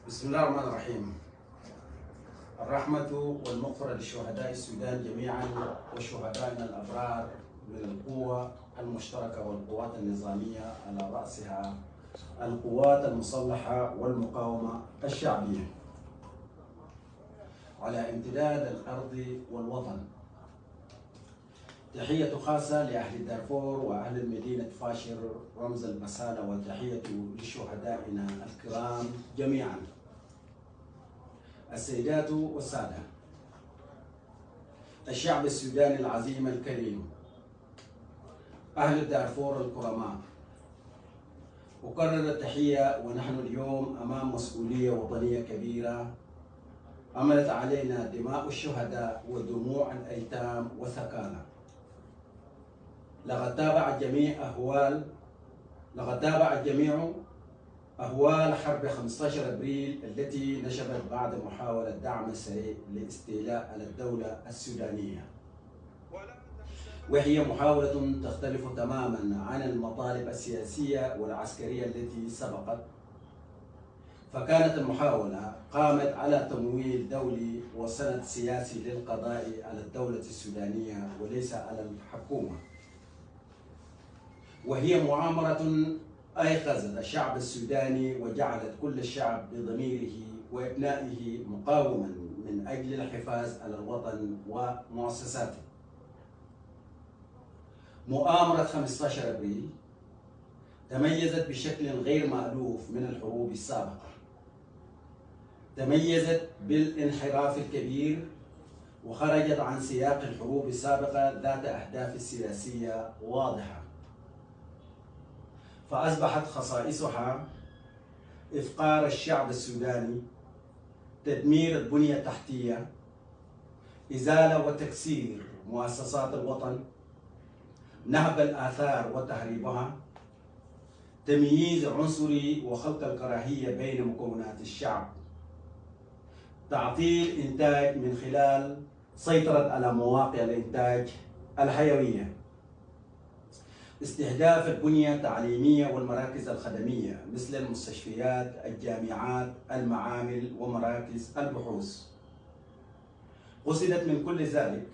بسم الله الرحمن الرحيم. الرحمة والمغفرة لشهداء السودان جميعا وشهدائنا الأبرار من القوة المشتركة والقوات النظامية على رأسها القوات المسلحة والمقاومة الشعبية على امتداد الأرض والوطن. تحية خاصة لأهل دارفور وأهل مدينة فاشر رمز البسالة، وتحية لشهدائنا الكرام جميعا. السيدات والسادة، الشعب السوداني العظيم الكريم، أهل دارفور الكرماء، أكرر التحية ونحن اليوم أمام مسؤولية وطنية كبيرة عملت علينا دماء الشهداء ودموع الأيتام وثكالى. لقد تابع الجميع أهوال حرب 15 أبريل التي نشبت بعد محاولة دعم سريع لاستيلاء على الدولة السودانية، وهي محاولة تختلف تماما عن المطالب السياسية والعسكرية التي سبقت. فكانت المحاولة قامت على تمويل دولي وسند سياسي للقضاء على الدولة السودانية وليس على الحكومة، وهي مؤامرة أيقظت الشعب السوداني وجعلت كل الشعب بضميره وإبنائه مقاوما من أجل الحفاظ على الوطن ومؤسساته. مؤامرة 15 أبريل تميزت بشكل غير مألوف من الحروب السابقة، تميزت بالانحراف الكبير وخرجت عن سياق الحروب السابقة ذات أهداف سياسية واضحة، فأصبحت خصائصها إفقار الشعب السوداني، تدمير البنية التحتية، إزالة وتكسير مؤسسات الوطن، نهب الآثار وتهريبها، تمييز عنصري وخلق الكراهية بين مكونات الشعب، تعطيل إنتاج من خلال سيطرة على مواقع الإنتاج الحيوية، استهداف البنية التعليمية والمراكز الخدمية مثل المستشفيات، الجامعات، المعامل ومراكز البحوث. قصدت من كل ذلك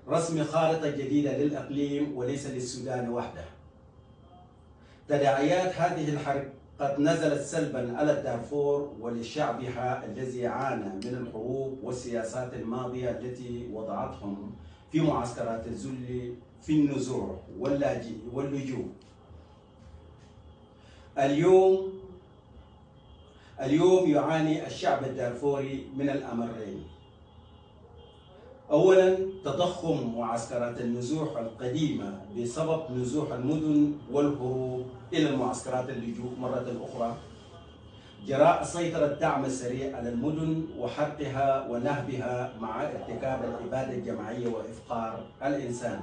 رسم خارطة جديدة للإقليم وليس للسودان وحده. تداعيات هذه الحرب قد نزلت سلبا على دارفور ولشعبها الذي عانى من الحروب والسياسات الماضية التي وضعتهم في معسكرات الذل في النزوع واللجوء. اليوم يعاني الشعب الدارفوري من الأمرين: أولاً تضخم معسكرات النزوح القديمة بسبب نزوح المدن والهروب إلى المعسكرات اللجوء مرة أخرى جراء سيطرة الدعم السريع على المدن وحرقها ونهبها مع ارتكاب الإبادة الجماعية وإفقار الإنسان.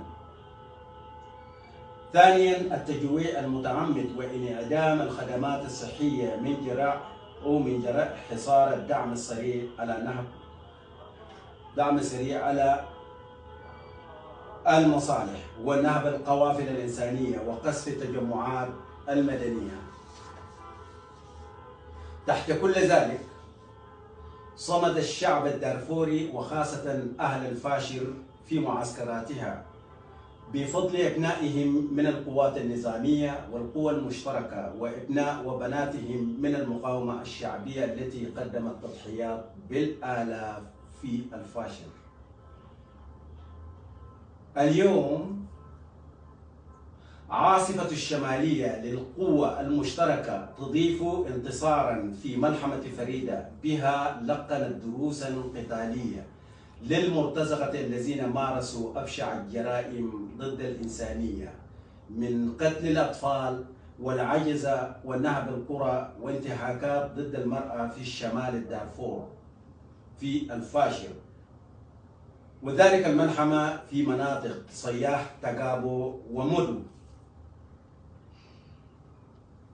ثانياً التجويع المتعمد وانعدام الخدمات الصحية من جراء حصار الدعم السريع على المصالح ونهب القوافل الإنسانية وقصف التجمعات المدنية. تحت كل ذلك صمد الشعب الدارفوري وخاصة أهل الفاشر في معسكراتها بفضل إبنائهم من القوات النظامية والقوى المشتركة وإبناء وبناتهم من المقاومة الشعبية التي قدمت تضحيات بالآلاف في الفاشر. اليوم عاصفة الشمالية للقوة المشتركة تضيف انتصارا في ملحمة فريدة بها لقنت دروسا قتالية للمرتزقة الذين مارسوا أبشع الجرائم ضد الإنسانية من قتل الأطفال والعجزة ونهب القرى وانتهاكات ضد المرأة في الشمال الدارفور في الفاشر، وذلك الملحمة في مناطق صياح، تقابو ومدو.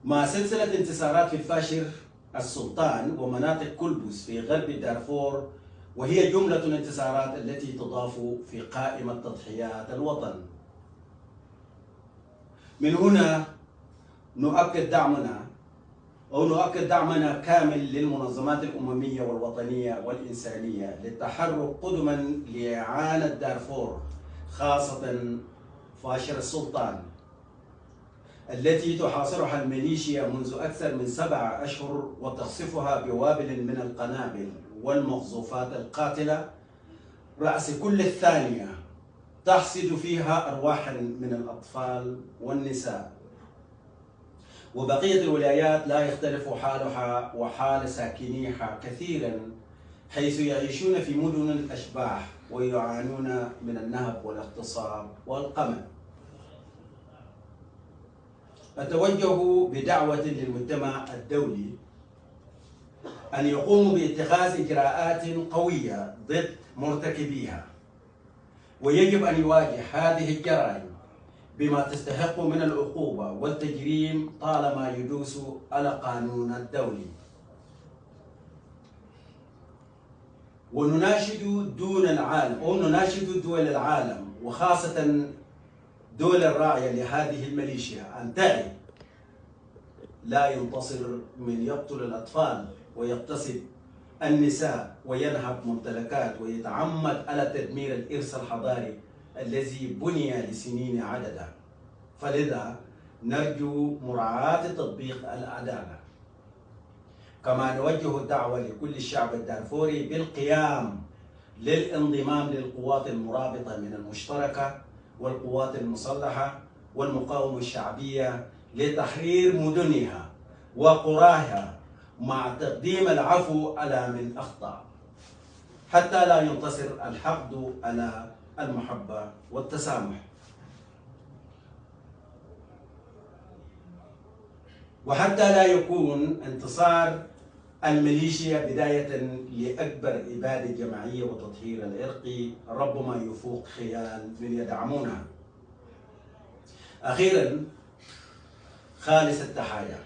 مع سلسلة انتصارات في الفاشر السلطان ومناطق كلبس في غرب دارفور، وهي جملة الانتصارات التي تضاف في قائمة تضحيات الوطن. من هنا نؤكد دعمنا أو نؤكد دعمنا كامل للمنظمات الأممية والوطنية والإنسانية للتحرك قدما لإعانة دارفور، خاصة فاشر السلطان التي تحاصرها الميليشيا منذ أكثر من 7 أشهر وتقصفها بوابل من القنابل والمقذوفات القاتلة رأس كل الثانية، تحصد فيها أرواحا من الأطفال والنساء. وبقية الولايات لا يختلف حالها وحال ساكنيها كثيرا، حيث يعيشون في مدن الأشباح ويعانون من النهب والاغتصاب والقمع. أتوجه بدعوة للمجتمع الدولي أن يقوموا باتخاذ إجراءات قوية ضد مرتكبيها، ويجب أن يواجه هذه الجرائم بما تستحق من العقوبة والتجريم طالما يدوس على قانون الدولي. ونناشد دول العالم وخاصة دول الراعية لهذه الميليشيا أن تعي لا ينتصر من يقتل الأطفال ويغتصب النساء وينهب ممتلكات ويتعمد على تدمير الإرث الحضاري الذي بني لسنين عددا. فلذا نرجو مراعاة تطبيق العدالة. كما نوجه الدعوة لكل الشعب الدارفوري بالقيام للانضمام للقوات المرابطة من المشتركة والقوات المسلحة والمقاومة الشعبية لتحرير مدنها وقراها، مع تقديم العفو على من أخطأ، حتى لا ينتصر الحقد على المحبة والتسامح. وحتى لا يكون انتصار الميليشيا بداية لأكبر إبادة جماعية وتطهير العرقي ربما يفوق خيال من يدعمونها. أخيرا، خالص التحايا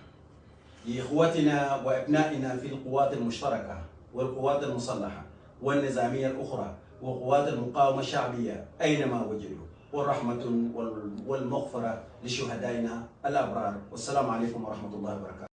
لإخوتنا وأبنائنا في القوات المشتركة والقوات المسلحة والنظامية الأخرى وقوات المقاومة الشعبية أينما وجدوا، والرحمة والمغفرة لشهدائنا الأبرار. والسلام عليكم ورحمة الله وبركاته.